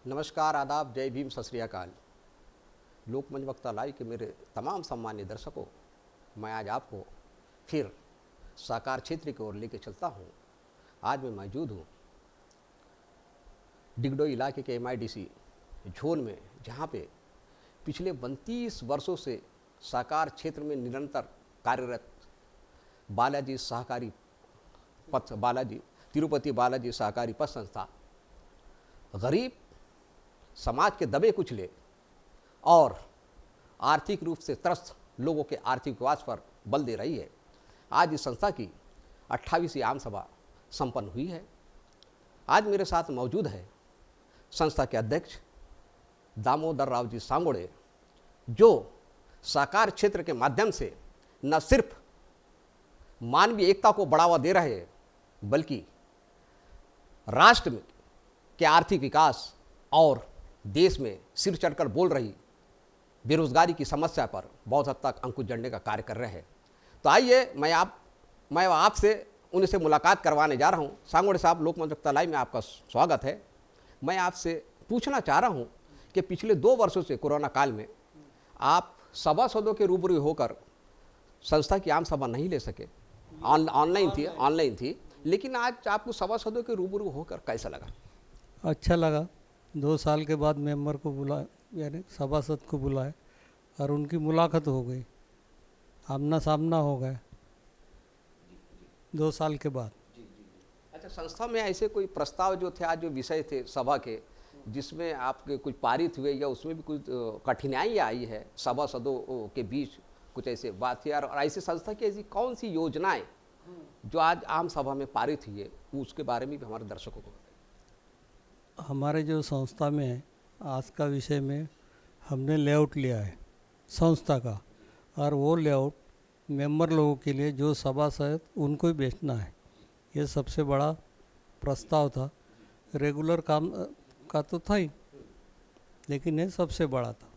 नमस्कार, आदाब, जय भीम, सत श्री अकाल। लोकमंच वक्ता लाइव के मेरे तमाम सम्मान्य दर्शकों, मैं आज आपको फिर साकार क्षेत्र की ओर लेके चलता हूँ। आज मैं मौजूद हूँ डिगडोई इलाके के MIDC जोन में, जहाँ पे पिछले 32 वर्षों से साकार क्षेत्र में निरंतर कार्यरत तिरुपति बालाजी सहकारी पथ संस्था गरीब समाज के दबे कुचले और आर्थिक रूप से त्रस्त लोगों के आर्थिक विकास पर बल दे रही है। आज इस संस्था की 28वीं आम सभा संपन्न हुई है। आज मेरे साथ मौजूद है संस्था के अध्यक्ष दामोदर राव जी सांगोड़े, जो साकार क्षेत्र के माध्यम से न सिर्फ मानवीय एकता को बढ़ावा दे रहे हैं, बल्कि राष्ट्र में के आर्थिक विकास और देश में सिर चढ़कर बोल रही बेरोजगारी की समस्या पर बहुत हद तक अंकुश जड़ने का कार्य कर रहे हैं। तो आइए मैं आपसे उनसे मुलाकात करवाने जा रहा हूं। सांगोड़े साहब, लोकमंच वक्ता लाइव में आपका स्वागत है। मैं आपसे पूछना चाह रहा हूं कि पिछले 2 वर्षों से कोरोना काल में आप सभासदों के रूबरू होकर संस्था की आम सभा नहीं ले सके, ऑनलाइन थी, लेकिन आज आपको सभासदों के रूबरू होकर कैसा लगा? अच्छा लगा। 2 साल के बाद मेंबर को बुलाया, यानी सभासद को बुलाया और उनकी मुलाकात हो गई, आमना सामना हो गया 2 साल के बाद। अच्छा, संस्था में ऐसे कोई प्रस्ताव जो थे, आज जो विषय थे सभा के, जिसमें आपके कुछ पारित हुए या उसमें भी कुछ कठिनाई आई है सभासदों के बीच, कुछ ऐसे बात है? और ऐसे संस्था की ऐसी कौन सी योजनाएं जो आज आम सभा में पारित हुई है, उसके बारे में भी हमारे दर्शकों को बताइए। हमारे जो संस्था में है, आज का विषय में हमने लेआउट लिया है संस्था का, और वो लेआउट मेंबर लोगों के लिए जो सभासद उनको ही बेचना है। ये सबसे बड़ा प्रस्ताव था। रेगुलर काम का तो था ही, लेकिन ये सबसे बड़ा था।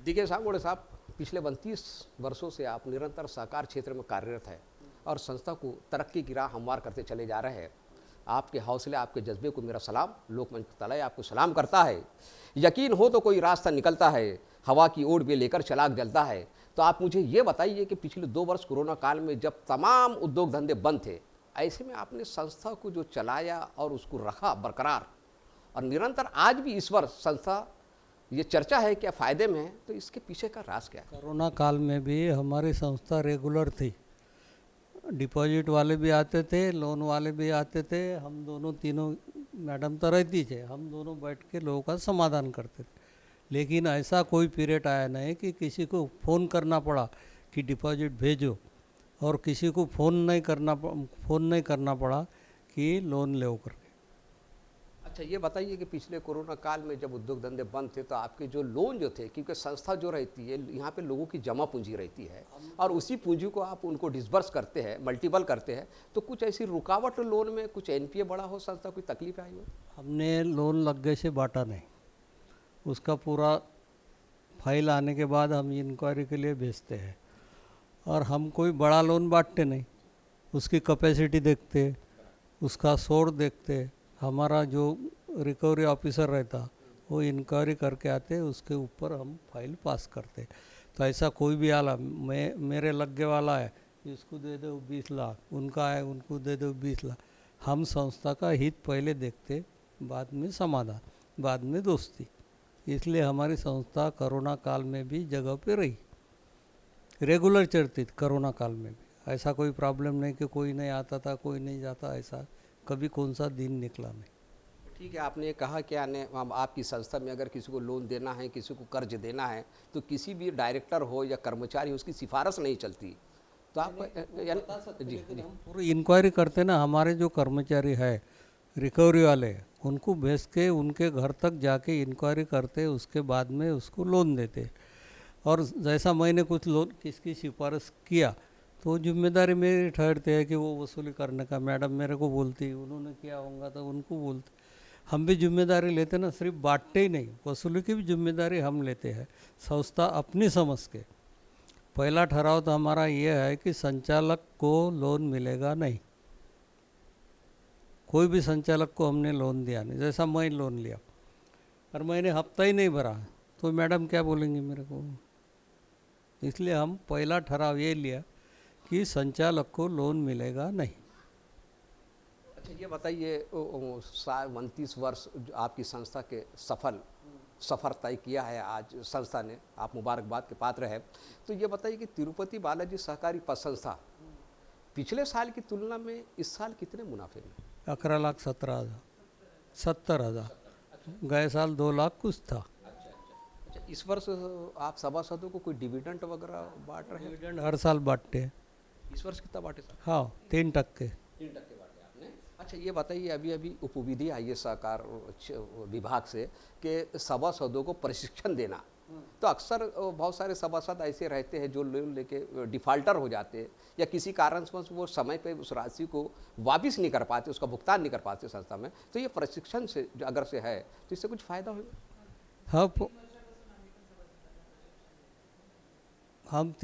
देखिए सांगोड़े साहब, पिछले 32 वर्षों से आप निरंतर सहकार क्षेत्र में कार्यरत है और संस्था को तरक्की की राह हमवार करते चले जा रहे हैं। आपके हौसले, आपके जज्बे को मेरा सलाम। लोकमंच तलय आपको सलाम करता है। यकीन हो तो कोई रास्ता निकलता है, हवा की ओर भी लेकर चलाक जलता है। तो आप मुझे ये बताइए कि पिछले 2 वर्ष कोरोना काल में जब तमाम उद्योग धंधे बंद थे, ऐसे में आपने संस्था को जो चलाया और उसको रखा बरकरार, और निरंतर आज भी इस वर्ष संस्था ये चर्चा है क्या फ़ायदे में है, तो इसके पीछे का राज क्या है? कोरोना काल में भी हमारी संस्था रेगुलर थी। डिपॉजिट वाले भी आते थे, लोन वाले भी आते थे। हम दोनों तीनों, मैडम तो रहती थे, हम दोनों बैठ के लोगों का समाधान करते थे। लेकिन ऐसा कोई पीरियड आया नहीं कि किसी को फ़ोन करना पड़ा कि डिपॉजिट भेजो, और किसी को फ़ोन नहीं करना पड़ा कि लोन ले करके। अच्छा, ये बताइए कि पिछले कोरोना काल में जब उद्योग धंधे बंद थे, तो आपके जो लोन जो थे, क्योंकि संस्था जो रहती है यहाँ पे लोगों की जमा पूंजी रहती है और उसी पूंजी को आप उनको डिसबर्स करते हैं, मल्टीपल करते हैं, तो कुछ ऐसी रुकावट लोन में, कुछ NPA बड़ा हो, संस्था कोई तकलीफ आई हो? हमने लोन लग गए से बांटा नहीं। उसका पूरा फाइल आने के बाद हम इंक्वायरी के लिए भेजते हैं, और हम कोई बड़ा लोन बांटते नहीं। उसकी कैपेसिटी देखते, उसका सोर्स देखते। हमारा जो रिकवरी ऑफिसर रहता वो इंक्वायरी करके आते, उसके ऊपर हम फाइल पास करते। तो ऐसा कोई भी आला, मेरे लगे वाला है, इसको दे दो 20 लाख, उनका है उनको दे दो 20 लाख। हम संस्था का हित पहले देखते, बाद में समाधान, बाद में दोस्ती। इसलिए हमारी संस्था कोरोना काल में भी जगह पे रही, रेगुलर चलती थी। कोरोना काल में भी ऐसा कोई प्रॉब्लम नहीं कि कोई नहीं आता था, कोई नहीं जाता, ऐसा कभी कौन सा दिन निकला नहीं। ठीक है, आपने कहा कि आपकी संस्था में अगर किसी को लोन देना है, किसी को कर्ज देना है, तो किसी भी डायरेक्टर हो या कर्मचारी हो, उसकी सिफारिश नहीं चलती। तो आप जी, हम पूरी इंक्वायरी करते ना। हमारे जो कर्मचारी है रिकवरी वाले, उनको भेज के उनके घर तक जाके इंक्वायरी करते, उसके बाद में उसको लोन देते। और जैसा मैंने कुछ लोन किसकी सिफारिश किया, तो जिम्मेदारी मेरी ठहरती है कि वो वसूली करने का। मैडम मेरे को बोलती, उन्होंने किया होगा तो उनको बोलते। हम भी जिम्मेदारी लेते ना, सिर्फ बांटते ही नहीं, वसूली की भी जिम्मेदारी हम लेते हैं। संस्था अपनी समझ के पहला ठहराव तो हमारा ये है कि संचालक को लोन मिलेगा नहीं। कोई भी संचालक को हमने लोन दिया नहीं। जैसा मैं लोन लिया और मैंने हफ्ता ही नहीं भरा तो मैडम क्या बोलेंगी मेरे को। इसलिए हम पहला ठराव ये लिया कि संचालक को लोन मिलेगा नहीं। अच्छा ये बताइए 29 वर्ष जो आपकी संस्था के सफ़र तय किया है आज संस्था ने, आप मुबारकबाद के पात्र हैं। तो ये बताइए कि तिरुपति बालाजी सहकारी पत संस्था पिछले साल की तुलना में इस साल कितने मुनाफे में? 11,70,000 गए साल 2 लाख कुछ था। अच्छा इस वर्ष आप सभासदों को कोई डिविडेंड वगैरह बांट रहे हैं? डिविडेंड हर साल बांटते हैं। इस वर्ष कितना बांटे सर? हाँ 3% 3% बांटे आपने। अच्छा ये बताइए अभी अभी उपविधि आई है सहकार विभाग से कि सभासदों को प्रशिक्षण देना, तो अक्सर बहुत सारे सभासद ऐसे रहते हैं जो लोन लेके डिफ़ाल्टर हो जाते हैं या किसी कारण से वो समय पे उस राशि को वापस नहीं कर पाते, उसका भुगतान नहीं कर पाते संस्था में। तो ये प्रशिक्षण से जो अगर से है तो इससे कुछ फ़ायदा होगा? हाँ हम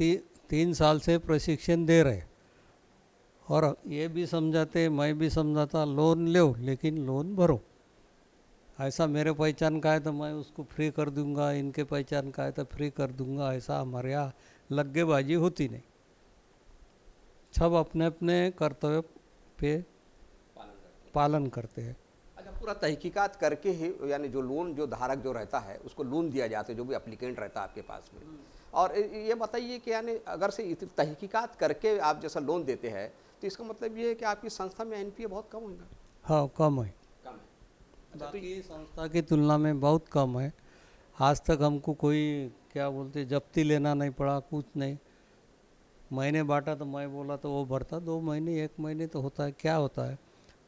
3 साल से प्रशिक्षण दे रहे और ये भी समझाते, मैं भी समझाता, लोन लो लेकिन लोन भरो। ऐसा मेरे पहचान का है तो मैं उसको फ्री कर दूंगा, इनके पहचान का है तो फ्री कर दूंगा, ऐसा हमारे यहाँ लग्गेबाजी होती नहीं। सब अपने अपने कर्तव्य पे पालन करते हैं। अच्छा पूरा तहकीकात करके ही यानी जो लोन जो धारक जो रहता है उसको लोन दिया जाता है, जो भी एप्लीकेंट रहता है आपके पास में। और ये बताइए कि यानी अगर से तहकीकात करके आप जैसा लोन देते हैं तो इसका मतलब ये है कि आपकी संस्था में एनपीए बहुत कम होगा? हाँ कम है। अच्छा तो ये संस्था की तुलना में बहुत कम है। आज तक हमको कोई क्या बोलते जब्ती लेना नहीं पड़ा, कुछ नहीं। महीने बांटा तो मैं बोला तो वो भरता, 2 महीने 1 महीने तो होता है। क्या होता है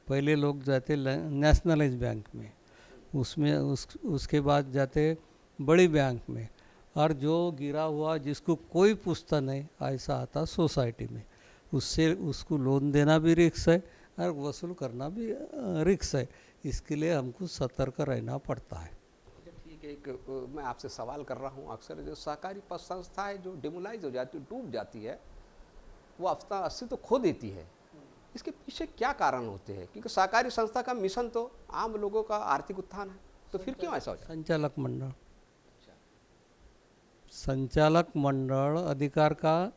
पहले लोग जाते नेशनलाइज बैंक में, उसमें उसके बाद जाते बड़ी बैंक में, और जो गिरा हुआ जिसको कोई पूछता नहीं ऐसा आता सोसाइटी में। उससे उसको लोन देना भी रिस्क है और वसूल करना भी रिस्क है। इसके लिए हमको सतर्क रहना पड़ता है। ठीक है, एक मैं आपसे सवाल कर रहा हूँ, अक्सर जो सहकारी पत संस्थाएँ जो डिमोलाइज हो जाती है, डूब जाती है, वो अस्तित्व खो देती है, इसके पीछे क्या कारण होते हैं? क्योंकि सहकारी संस्था का मिशन तो आम लोगों का आर्थिक उत्थान है, तो फिर क्यों ऐसा हो जाता है? संचालक मंडल अधिकार का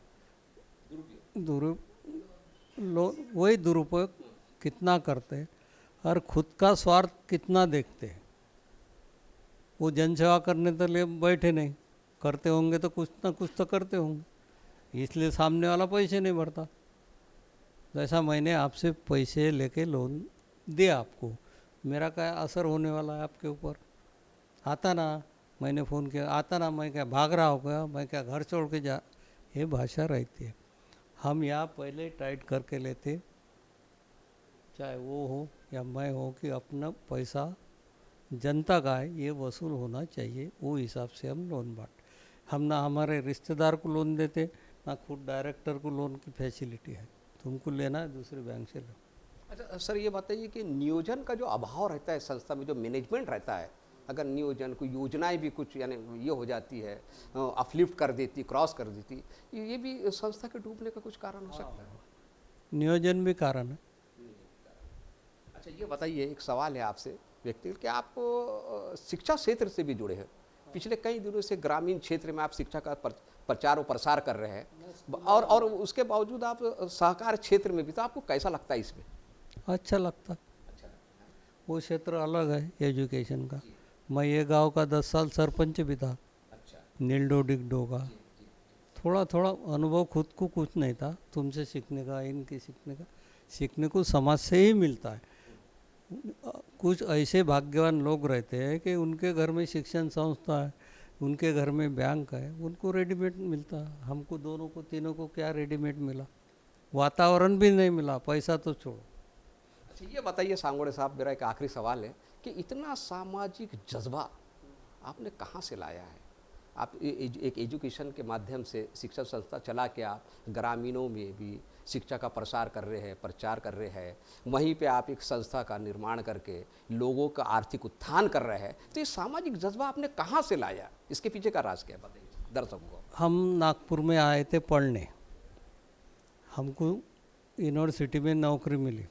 वही दुरुपयोग कितना करते हैं और खुद का स्वार्थ कितना देखते हैं। वो जनसेवा करने के लिए बैठे नहीं, करते होंगे तो कुछ ना कुछ तो करते होंगे, इसलिए सामने वाला पैसे नहीं भरता। जैसा मैंने आपसे पैसे लेके लोन दिया आपको, मेरा क्या असर होने वाला है आपके ऊपर? आता ना, मैंने फ़ोन किया, आता ना, मैं क्या भाग रहा हो गया, मैं क्या घर छोड़ के जा, ये भाषा रहती है। हम यहाँ पहले टाइट करके लेते, चाहे वो हो या मैं हो, कि अपना पैसा जनता का है, ये वसूल होना चाहिए, वो हिसाब से हम लोन बांट। हम ना हमारे रिश्तेदार को लोन देते, ना खुद डायरेक्टर को लोन की फैसिलिटी है। तुमको लेना है दूसरे बैंक से लो। अच्छा सर ये बताइए कि नियोजन का जो अभाव रहता है संस्था में, जो मैनेजमेंट रहता है, अगर नियोजन को योजनाएं भी कुछ यानी ये हो जाती है, अपलिफ्ट कर देती, क्रॉस कर देती, ये भी संस्था के डूबने का कुछ कारण हो सकता है? नियोजन भी कारण है। अच्छा ये बताइए, एक सवाल है आपसे व्यक्तिगत कि आप शिक्षा क्षेत्र से भी जुड़े हैं, पिछले कई दिनों से ग्रामीण क्षेत्र में आप शिक्षा का प्रचार और प्रसार कर रहे हैं, और उसके बावजूद आप सहकार क्षेत्र में भी, तो आपको कैसा लगता है इसमें? अच्छा लगता। वो क्षेत्र अलग है एजुकेशन का। मैं ये गांव का 10 साल सरपंच भी था, नीलडो डिगडो का। थोड़ा थोड़ा अनुभव खुद को कुछ नहीं था, तुमसे सीखने का, इनके सीखने का, सीखने को समाज से ही मिलता है। कुछ ऐसे भाग्यवान लोग रहते हैं कि उनके घर में शिक्षण संस्था है, उनके घर में बैंक है, उनको रेडीमेड मिलता है। हमको दोनों को, तीनों को क्या रेडीमेड मिला? वातावरण भी नहीं मिला, पैसा तो छोड़ो। अच्छा ये बताइए सांगोड़े साहब, मेरा एक आखिरी सवाल है कि इतना सामाजिक जज्बा आपने कहाँ से लाया है? आप एक एजुकेशन के माध्यम से शिक्षा संस्था चला के आप ग्रामीणों में भी शिक्षा का प्रसार कर रहे हैं, प्रचार कर रहे हैं, वहीं पे आप एक संस्था का निर्माण करके लोगों का आर्थिक उत्थान कर रहे हैं, तो ये सामाजिक जज्बा आपने कहाँ से लाया? इसके पीछे का राज क्या है, बताइए दर्शकों को। हम नागपुर में आए थे पढ़ने, हमको यूनिवर्सिटी में नौकरी मिली,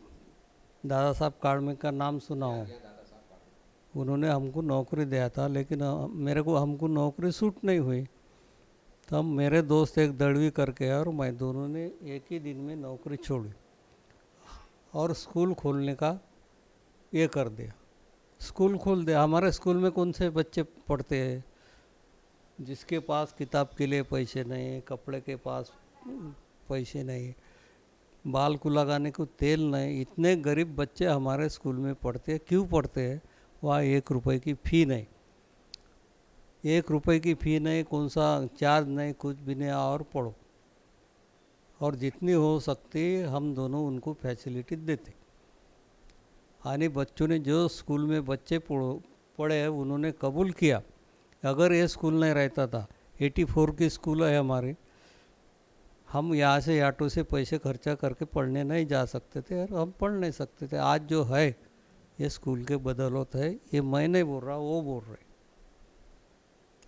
दादा साहब कार्मिक का नाम सुना हो। उन्होंने हमको नौकरी दिया था, लेकिन हमको नौकरी सूट नहीं हुई। तब मेरे दोस्त एक दड़वी करके है और मैं, दोनों ने एक ही दिन में नौकरी छोड़ी और स्कूल खोलने का ये कर दिया। स्कूल खोल दिया। हमारे स्कूल में कौन से बच्चे पढ़ते हैं जिसके पास किताब के लिए पैसे नहीं, कपड़े के पास पैसे नहीं, बाल को लगाने को तेल नहीं। इतने गरीब बच्चे हमारे स्कूल में पढ़ते हैं। क्यों पढ़ते हैं? वहाँ 1 रुपए की फ़ी नहीं, 1 रुपए की फ़ी नहीं, कौन सा चार्ज नहीं, कुछ भी नहीं, और पढ़ो। और जितनी हो सकती हम दोनों उनको फैसिलिटी देते। यानी बच्चों ने, जो स्कूल में बच्चे पढ़े हैं, उन्होंने कबूल किया। अगर ये स्कूल नहीं रहता था, 84 की स्कूल है हमारी, हम यहाँ से ऑटो से पैसे खर्चा करके पढ़ने नहीं जा सकते थे और हम पढ़ नहीं सकते थे। आज जो है ये स्कूल के बदौलत है। ये मैं नहीं बोल रहा, वो बोल रहे।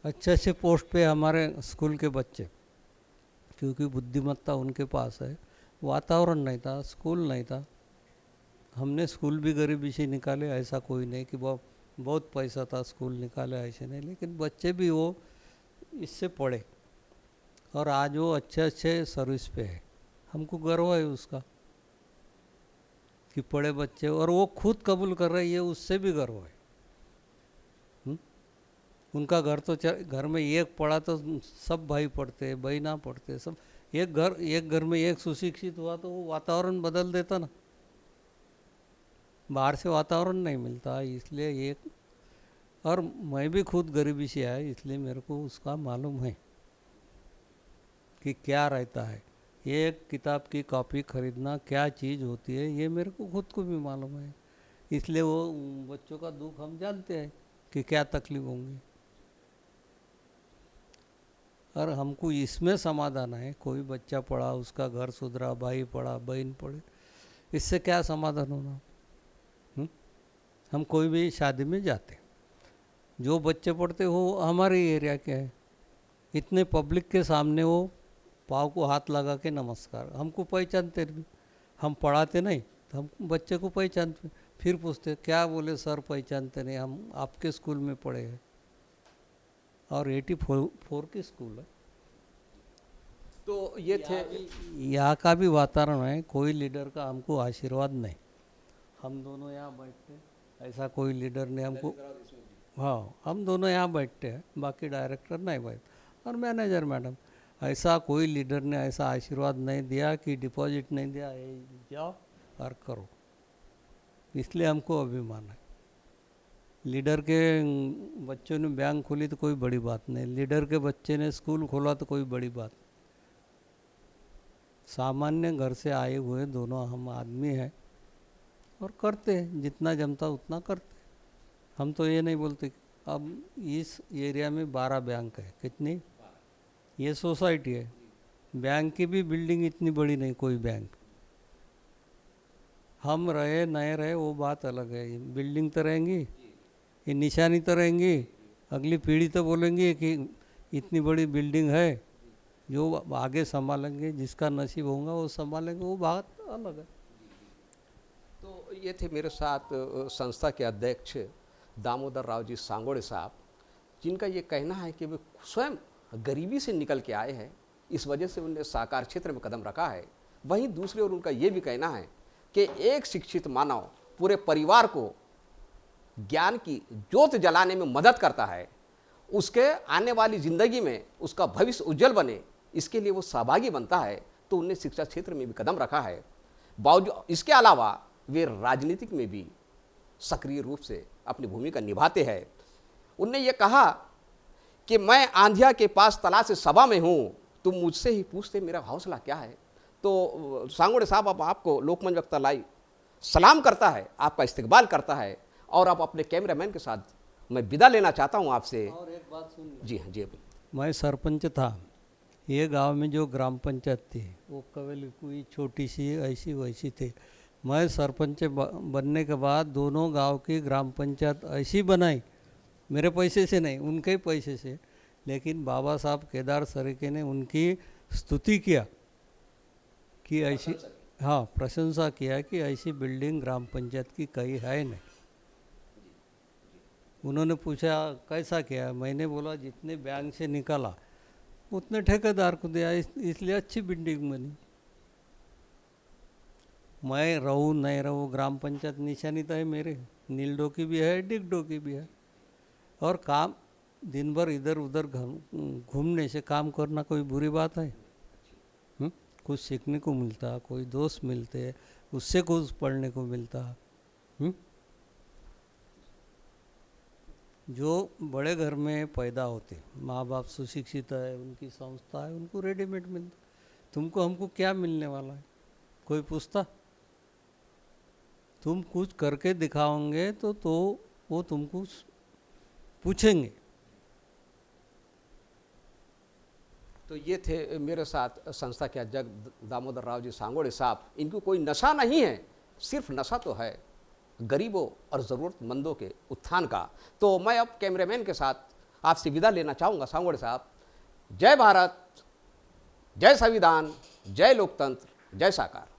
अच्छे अच्छे पोस्ट पे हमारे स्कूल के बच्चे, क्योंकि बुद्धिमत्ता उनके पास है। वातावरण नहीं था, स्कूल नहीं था। हमने स्कूल भी गरीबी से निकाले, ऐसा कोई नहीं कि बहुत पैसा था स्कूल निकाले, ऐसे नहीं। लेकिन बच्चे भी वो इससे पढ़े और आज वो अच्छे अच्छे सर्विस पे है। हमको गर्व है उसका कि पढ़े बच्चे, और वो खुद कबूल कर रहे हैं, उससे भी गर्व है। उनका घर तो घर में एक पढ़ा तो सब भाई पढ़ते हैं, बहना पढ़ते हैं, सब। एक घर में एक सुशिक्षित हुआ तो वो वातावरण बदल देता ना। बाहर से वातावरण नहीं मिलता, इसलिए एक। और मैं भी खुद गरीबी से आया, इसलिए मेरे को उसका मालूम है कि क्या रहता है। एक किताब की कॉपी खरीदना क्या चीज़ होती है, ये मेरे को खुद को भी मालूम है। इसलिए वो बच्चों का दुख हम जानते हैं कि क्या तकलीफ होंगी, और हमको इसमें समाधान है। कोई बच्चा पढ़ा, उसका घर सुधरा, भाई पढ़ा, बहन पढ़े, इससे क्या समाधान होना। हम कोई भी शादी में जाते, जो बच्चे पढ़ते हो हमारे एरिया के हैं, इतने पब्लिक के सामने वो पाँव को हाथ लगा के नमस्कार। हमको पहचानते भी, हम पढ़ाते नहीं तो हम बच्चे को पहचानते, फिर पूछते क्या बोले सर पहचानते नहीं, हम आपके स्कूल में पढ़े हैं। और 84 की स्कूल है। तो ये थे, यहाँ का भी वातावरण है। कोई लीडर का हमको आशीर्वाद नहीं। हम दोनों यहाँ बैठते, ऐसा कोई लीडर ने हमको, हाँ, हम दोनों यहाँ बैठते हैं, बाकी डायरेक्टर नहीं बैठते, और मैनेजर मैडम। ऐसा कोई लीडर ने ऐसा आशीर्वाद नहीं दिया कि डिपॉजिट नहीं दिया, जाओ और करो। इसलिए हमको अभिमान है। लीडर के बच्चों ने बैंक खोली तो कोई बड़ी बात नहीं, लीडर के बच्चे ने स्कूल खोला तो कोई बड़ी बात। सामान्य घर से आए हुए दोनों हम आदमी हैं और करते हैं, जितना जमता उतना करते। हम तो ये नहीं बोलते। अब इस एरिया में 12 बैंक है। कितनी? ये सोसाइटी है। बैंक की भी बिल्डिंग इतनी बड़ी नहीं कोई बैंक। हम रहे नहीं रहे वो बात अलग है, बिल्डिंग तो रहेंगी, ये निशानी तो रहेंगी। अगली पीढ़ी तो बोलेंगी कि इतनी बड़ी बिल्डिंग है, जो आगे संभालेंगे, जिसका नसीब होगा वो संभालेंगे, वो बात अलग है। तो ये थे मेरे साथ संस्था के अध्यक्ष दामोदर राव जी सांगोड़े साहब, जिनका ये कहना है कि वे स्वयं गरीबी से निकल के आए हैं, इस वजह से उन्होंने साकार क्षेत्र में कदम रखा है। वहीं दूसरी ओर उनका ये भी कहना है कि एक शिक्षित मानव पूरे परिवार को ज्ञान की ज्योत जलाने में मदद करता है, उसके आने वाली ज़िंदगी में उसका भविष्य उज्जवल बने, इसके लिए वो सहभागी बनता है। तो उनने शिक्षा क्षेत्र में भी कदम रखा है। बावजूद इसके अलावा वे राजनीतिक में भी सक्रिय रूप से अपनी भूमिका निभाते हैं। उनने ये कहा कि मैं आंधिया के पास तला से सभा में हूँ, तुम मुझसे ही पूछते मेरा हौसला क्या है। तो सांगोड़े साहब अब आपको लोकमंच वक्ता लाइव सलाम करता है, आपका इस्तकबाल करता है, और आप अपने कैमरामैन के साथ मैं विदा लेना चाहता हूँ आपसे। और एक बात सुन, जी हाँ जी। मैं सरपंच था। ये गांव में जो ग्राम पंचायत थी वो केवल कोई छोटी सी ऐसी वैसी थी। मैं सरपंच बनने के बाद दोनों गांव की ग्राम पंचायत ऐसी बनाई, मेरे पैसे से नहीं, उनके पैसे से। लेकिन बाबा साहब केदार सरीके ने उनकी स्तुति किया कि ऐसी, हाँ प्रशंसा किया कि ऐसी बिल्डिंग ग्राम पंचायत की कहीं है नहीं। उन्होंने पूछा कैसा किया, मैंने बोला जितने बैंक से निकाला उतने ठेकेदार को दिया, इसलिए अच्छी बिल्डिंग बनी। मैं रहूँ नहीं रहूँ, ग्राम पंचायत निशानी तो है मेरे, नीलडो की भी है, डिगडो की भी है। और काम दिन भर इधर उधर घूमने से काम करना कोई बुरी बात है? कुछ सीखने को मिलता, कोई दोस्त मिलते, उससे कुछ पढ़ने को मिलता। जो बड़े घर में पैदा होते, माँ बाप सुशिक्षित है, उनकी संस्था है, उनको रेडीमेड मिलता। तुमको हमको क्या मिलने वाला है? कोई पूछता? तुम कुछ करके दिखाओगे तो वो तुमको पूछेंगे। तो ये थे मेरे साथ संस्था के अध्यक्ष दामोदर राव जी सांगोड़े साहब। इनको कोई नशा नहीं है, सिर्फ नशा तो है गरीबों और ज़रूरतमंदों के उत्थान का। तो मैं अब कैमरामैन के साथ आपसे विदा लेना चाहूँगा। सांगोड़े साहब, जय भारत, जय संविधान, जय लोकतंत्र, जय साकार।